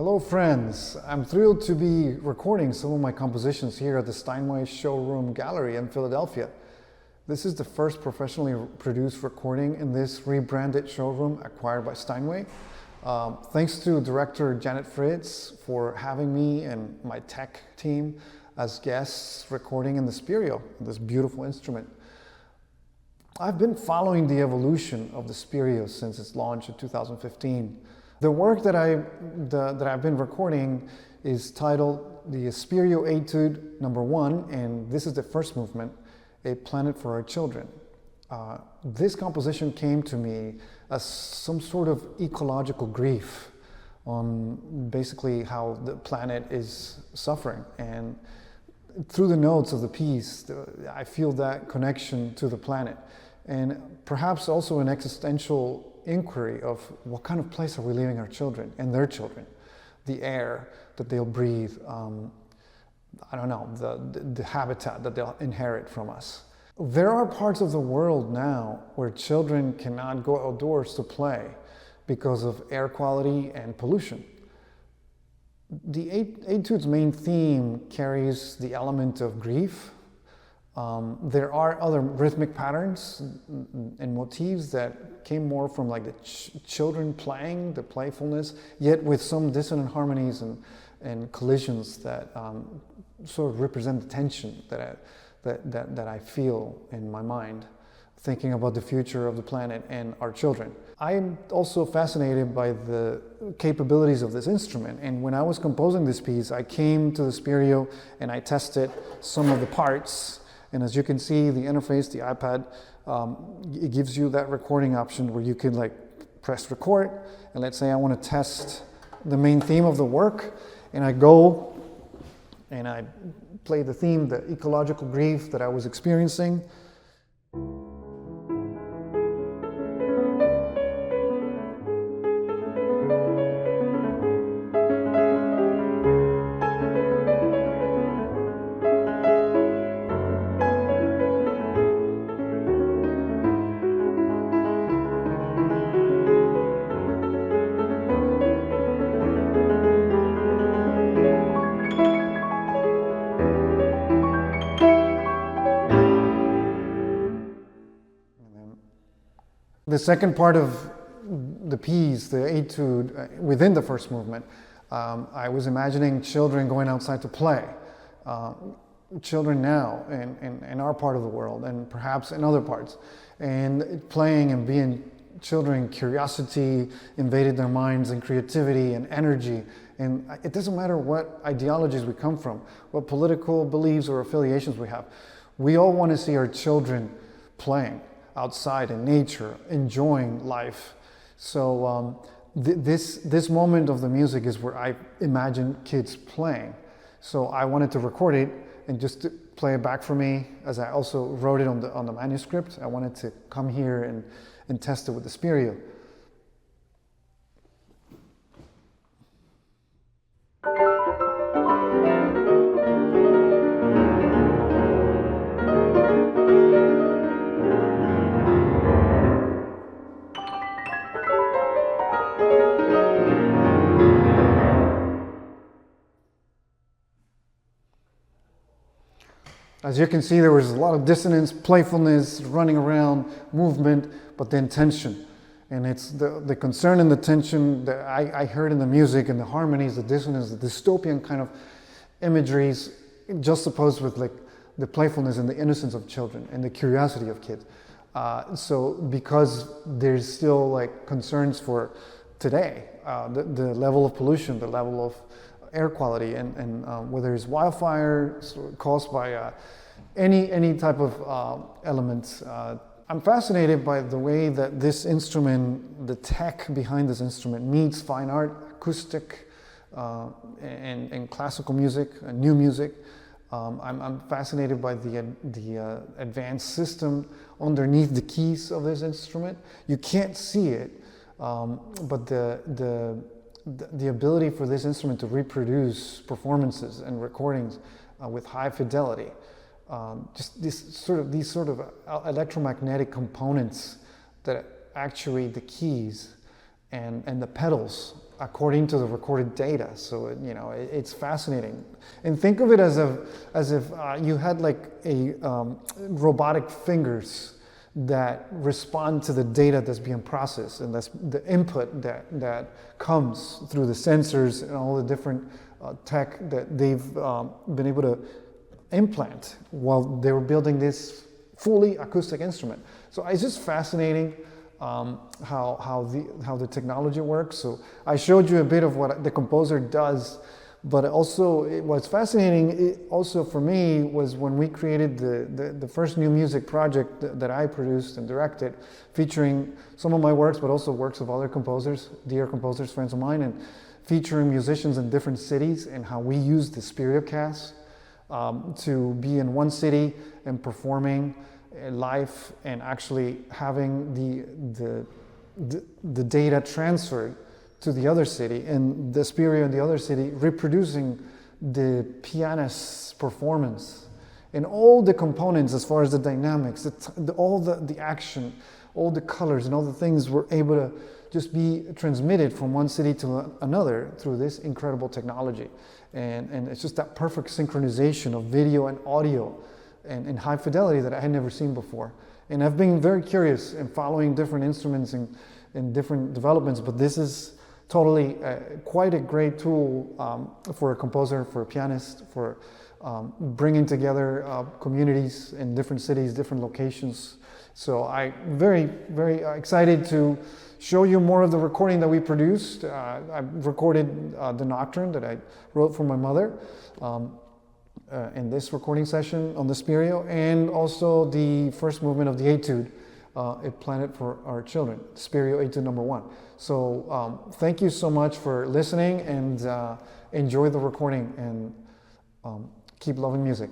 Hello friends, I'm thrilled to be recording some of my compositions here at the Steinway Showroom Gallery in Philadelphia. This is the first professionally produced recording in this rebranded showroom acquired by Steinway. Thanks to director Janet Fitz for having me and my tech team as guests recording in the Spirio, this beautiful instrument. I've been following the evolution of the Spirio since its launch in 2015. The work that I've been recording is titled the Spirio Etude No.1, and this is the first movement, A Planet for Our Children. This composition came to me as some sort of ecological grief on basically how the planet is suffering. And through the notes of the piece, I feel that connection to the planet, and perhaps also an existential inquiry of what kind of place are we leaving our children and their children, the air that they'll breathe, I don't know, the habitat that they'll inherit from us. There are parts of the world now where children cannot go outdoors to play because of air quality and pollution. The Etude's main theme carries the element of grief. There are other rhythmic patterns and motifs that came more from like the children playing, the playfulness, yet with some dissonant harmonies and collisions that sort of represent the tension that I feel in my mind, thinking about the future of the planet and our children. I'm also fascinated by the capabilities of this instrument, and when I was composing this piece, I came to the Spirio and I tested some of the parts. And as you can see, the interface, the iPad, it gives you that recording option where you can like press record. And let's say I want to test the main theme of the work, and I go and I play the theme, the ecological grief that I was experiencing. The second part of the piece, the etude, within the first movement, I was imagining children going outside to play. Children now in our part of the world, and perhaps in other parts. And playing and being children, curiosity invaded their minds, and creativity and energy. And it doesn't matter what ideologies we come from, what political beliefs or affiliations we have. We all want to see our children playing outside in nature, enjoying life. So this moment of the music is where I imagine kids playing. So I wanted to record it and just to play it back for me, as I also wrote it on the manuscript. I wanted to come here and test it with the Spirio. As you can see, there was a lot of dissonance, playfulness, running around, movement, but then tension. And it's the concern and the tension that I heard in the music and the harmonies, the dissonance, the dystopian kind of imageries, juxtaposed with like the playfulness and the innocence of children and the curiosity of kids. So because there's still like concerns for today, the level of pollution, the level of air quality, and whether it's wildfire caused by any type of elements. I'm fascinated by the way that this instrument, the tech behind this instrument, meets fine art, acoustic, and classical music, new music. I'm fascinated by the advanced system underneath the keys of this instrument. You can't see it, but the ability for this instrument to reproduce performances and recordings with high fidelity, just these sort of electromagnetic components that actuate the keys and the pedals according to the recorded data. So it's fascinating. And think of it as if you had like a robotic fingers that respond to the data that's being processed, and that's the input that comes through the sensors and all the different tech that they've been able to implant while they were building this fully acoustic instrument. So it's just fascinating how the technology works. So I showed you a bit of what the composer does, but also what's fascinating also for me was when we created the first new music project that I produced and directed, featuring some of my works, but also works of other composers, dear composers, friends of mine, and featuring musicians in different cities, and how we used the Spirio cast to be in one city and performing live and actually having the data transferred to the other city, and the Spirio in the other city reproducing the pianist's performance and all the components as far as the dynamics, all the action, all the colors and all the things were able to just be transmitted from one city to another through this incredible technology. And it's just that perfect synchronization of video and audio and high fidelity that I had never seen before. And I've been very curious in following different instruments and different developments, but this is totally quite a great tool for a composer, for a pianist, for bringing together communities in different cities, different locations. So I'm very, very excited to show you more of the recording that we produced. I recorded the Nocturne that I wrote for my mother in this recording session on the Spirio, and also the first movement of the Etude, A Planet for Our Children, Spirio Etude No.1. So thank you so much for listening, and enjoy the recording, and keep loving music.